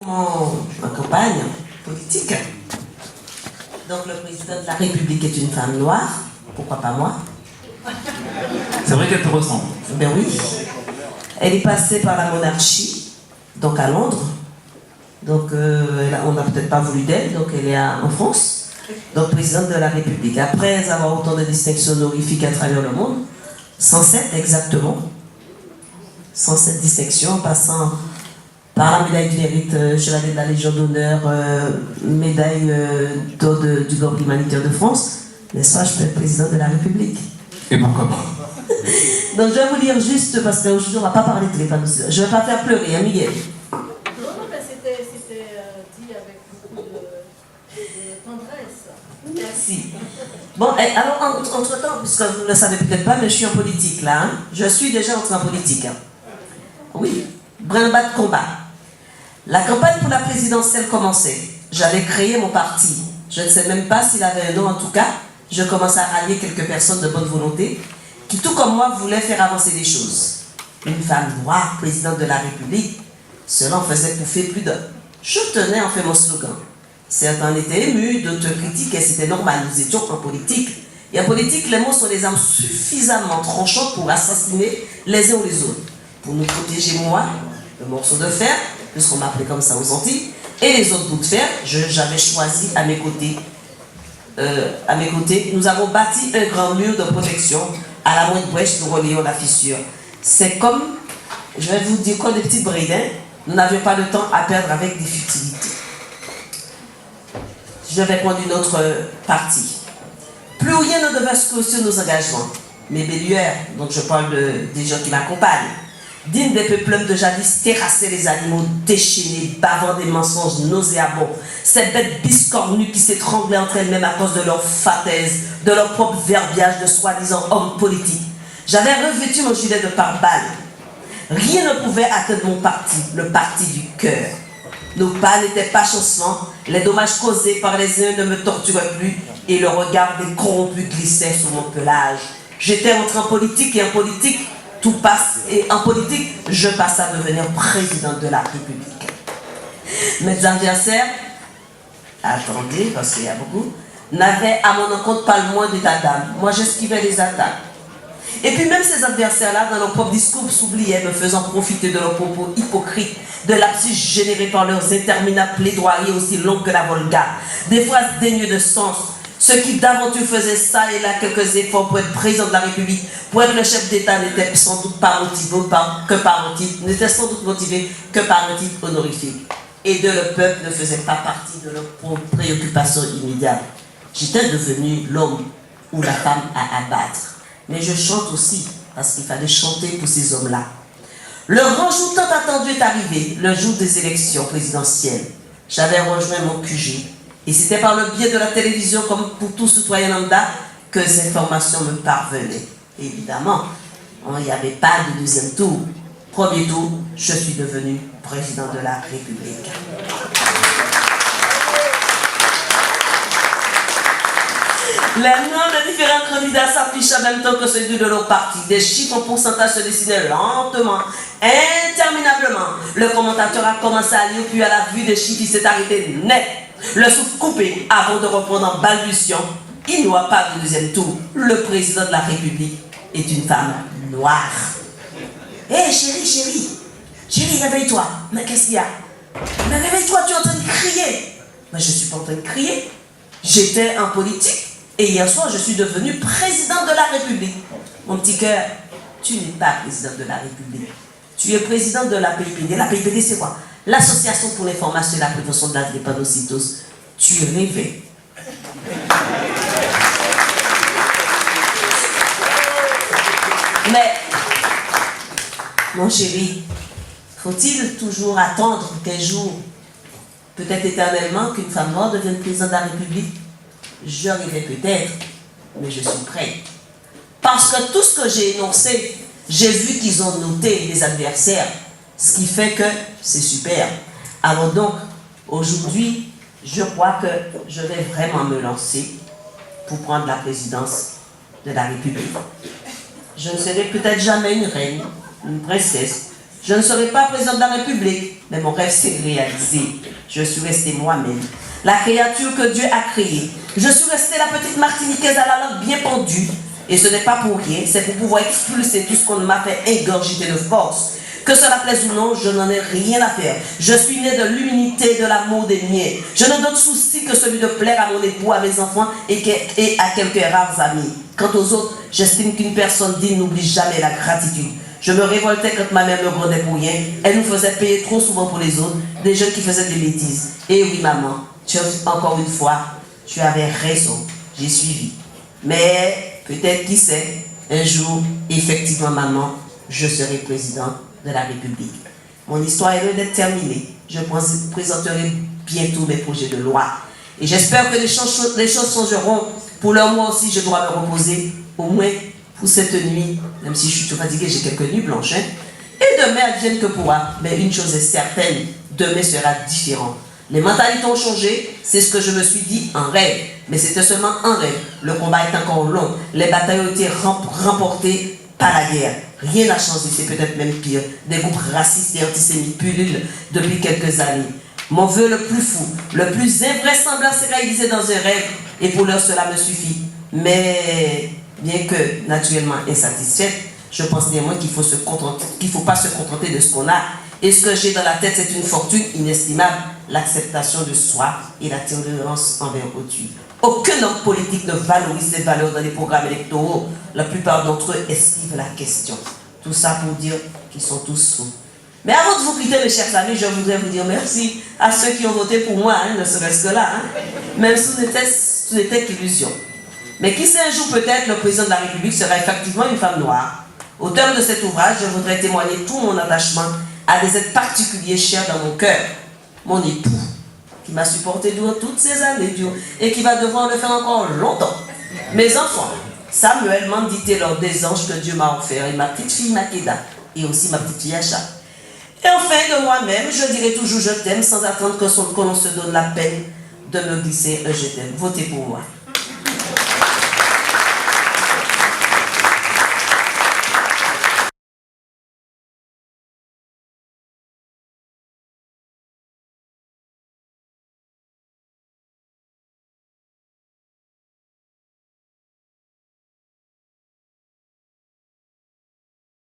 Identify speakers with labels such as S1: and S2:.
S1: Ma campagne politique. Donc le président de la République est une femme noire, pourquoi pas moi?
S2: C'est vrai qu'elle te ressemble.
S1: Ben oui. Elle est passée par la monarchie, donc à Londres. Donc on n'a peut-être pas voulu d'elle, donc elle est en France. Donc présidente de la République. Après avoir autant de distinctions honorifiques à travers le monde, 107 exactement, 107 distinctions, en passant par la médaille du mérite, chevalier de la Légion d'honneur, médaille d'or du Ordre humanitaire de France, n'est-ce pas, je peux être président de la République.
S2: Et pourquoi pas?
S1: Donc je vais vous lire juste, parce qu'aujourd'hui on ne va pas parler de l'épanouissement. Je ne vais pas faire pleurer, hein, Miguel.
S3: Non, mais c'était dit avec beaucoup de tendresse.
S1: Merci. Bon, alors entre-temps, puisque vous ne le savez peut-être pas, mais je suis en politique là. Hein. Je suis déjà entré en politique. Hein. Oui, bras-le-bas de combat. La campagne pour la présidentielle commençait. J'avais créé mon parti. Je ne sais même pas s'il avait un nom, en tout cas. Je commençais à rallier quelques personnes de bonne volonté qui, tout comme moi, voulaient faire avancer les choses. Une femme noire, présidente de la République, cela en faisait pouffer plus d'un. Je tenais en fait mon slogan. Certains étaient émus, d'autres critiquaient, c'était normal, nous étions en politique. Et en politique, les mots sont des armes suffisamment tranchantes pour assassiner les uns ou les autres. Pour nous protéger, moi, le morceau de fer, puisqu'on m'appelait comme ça aux Antilles, et les autres bouts de fer, j'avais choisi à mes côtés. Nous avons bâti un grand mur de protection. À la moindre brèche, nous relayons la fissure. C'est comme, je vais vous dire, comme des petits bridins, nous n'avions pas le temps à perdre avec des futilités. Je vais prendre une autre partie. Plus rien ne devait secouer nos engagements. Mes belluaires, donc je parle des gens qui m'accompagnent, dignes des peuples de jadis, terrassaient les animaux déchaînés, bavant des mensonges nauséabonds. Ces bêtes biscornues qui s'étranglaient entre elles-mêmes à cause de leur fataise, de leur propre verbiage de soi-disant hommes politiques. J'avais revêtu mon gilet de pare-balles. Rien ne pouvait atteindre mon parti, le parti du cœur. Nos pas n'étaient pas chancelants, les dommages causés par les uns ne me torturaient plus et le regard des corrompus glissait sur mon pelage. J'étais entré en politique et en politique, tout passe, et en politique, je passe à devenir président de la République. Mes adversaires, attendez, parce qu'il y a beaucoup, n'avaient à mon encontre pas le moins d'état d'âme. Moi, j'esquivais les attaques. Et puis même ces adversaires-là, dans leur propre discours, s'oubliaient, me faisant profiter de leurs propos hypocrites, de lapsus générés par leurs interminables plaidoiries aussi longues que la Volga, des phrases dignes de sens. Ceux qui d'aventure faisaient ça et là quelques efforts pour être président de la République, pour être le chef d'État, n'étaient sans doute pas motivés que par un titre honorifique. Et de le peuple ne faisait pas partie de leurs préoccupations immédiates. J'étais devenu l'homme ou la femme à abattre. Mais je chante aussi, parce qu'il fallait chanter pour ces hommes-là. Le grand jour tant attendu est arrivé, le jour des élections présidentielles. J'avais rejoint mon QG. Et c'était par le biais de la télévision, comme pour tout citoyen lambda, que ces informations me parvenaient. Évidemment, il n'y avait pas de deuxième tour. Premier tour, je suis devenu président de la République. Les noms de différents candidats s'affichent en même temps que celui de leur parti. Des chiffres en pourcentage se dessinaient lentement, interminablement. Le commentateur a commencé à lire, puis à la vue des chiffres, il s'est arrêté net. Le souffle coupé avant de reprendre en balbutiant. Il n'y aura pas de deuxième tour. Le président de la République est une femme noire. Hé chérie, réveille-toi. Mais qu'est-ce qu'il y a? Mais réveille-toi, tu es en train de crier. Mais je ne suis pas en train de crier. J'étais en politique. Et hier soir, je suis devenu président de la République. Mon petit cœur, tu n'es pas président de la République. Tu es président de la PIPD. La PIPD, c'est quoi? L'Association pour l'information et la prévention de la drépanocytose. Tu rêvais. Mais, mon chéri, faut-il toujours attendre qu'un jour, peut-être éternellement, qu'une femme noire devienne présidente de la République? Je rêvais peut-être, mais je suis prêt. Parce que tout ce que j'ai énoncé, j'ai vu qu'ils ont noté les adversaires, ce qui fait que c'est super. Alors donc, aujourd'hui, je crois que je vais vraiment me lancer pour prendre la présidence de la République. Je ne serai peut-être jamais une reine, une princesse. Je ne serai pas président de la République. mais mon rêve s'est réalisé. Je suis restée moi-même, la créature que Dieu a créée. Je suis restée la petite Martiniquaise à la langue bien pendue. Et ce n'est pas pour rien, c'est pour pouvoir expulser tout ce qu'on m'a fait ingurgiter de force. Que cela plaise ou non, je n'en ai rien à faire. Je suis née de l'humilité, de l'amour des miens. Je n'ai d'autre souci que celui de plaire à mon époux, à mes enfants et à quelques rares amis. Quant aux autres, j'estime qu'une personne digne n'oublie jamais la gratitude. Je me révoltais quand ma mère me grondait pour rien. Elle nous faisait payer trop souvent pour les autres, des jeunes qui faisaient des bêtises. Et oui, maman, encore une fois, tu avais raison. J'ai suivi. Mais peut-être, qui sait, un jour, effectivement, maman, je serai président de la République. Mon histoire est loin d'être terminée. Je présenterai bientôt mes projets de loi. Et j'espère que les choses changeront. Pour l'heure, moi aussi, je dois me reposer, au moins pour cette nuit, même si je suis tout fatiguée, j'ai quelques nuits blanches. Hein. Et demain, advienne que pourra. Mais une chose est certaine, demain sera différent. Les mentalités ont changé, c'est ce que je me suis dit en rêve. Mais c'était seulement un rêve. Le combat est encore long. Les batailles ont été remportées par la guerre. Rien n'a changé, c'est peut-être même pire. Des groupes racistes et antisémites pullulent depuis quelques années. Mon vœu le plus fou, le plus invraisemblable s'est réalisé dans un rêve. Et pour l'heure, cela me suffit. Mais, bien que naturellement insatisfaite, je pense néanmoins qu'il ne faut pas se contenter de ce qu'on a. Et ce que j'ai dans la tête, c'est une fortune inestimable, l'acceptation de soi et la tolérance envers autrui. Aucun homme politique ne valorise ces valeurs dans les programmes électoraux. La plupart d'entre eux esquivent la question. Tout ça pour dire qu'ils sont tous fous. Mais avant de vous quitter, mes chers amis, je voudrais vous dire merci à ceux qui ont voté pour moi, hein, ne serait-ce que là. Hein, même si ce n'était qu'illusion. Mais qui sait, un jour peut-être, le président de la République sera effectivement une femme noire. Au terme de cet ouvrage, je voudrais témoigner tout mon attachement à des êtres particuliers chers dans mon cœur. Mon époux, qui m'a supporté durant toutes ces années et qui va devoir le faire encore longtemps. Mes enfants, Samuel, Mandy Taylor, des anges que Dieu m'a offert, et ma petite fille Makeda, et aussi ma petite fille Acha. Et enfin, de moi-même, je dirai toujours je t'aime sans attendre que l'on se donne la peine de me glisser un je t'aime. Votez pour moi.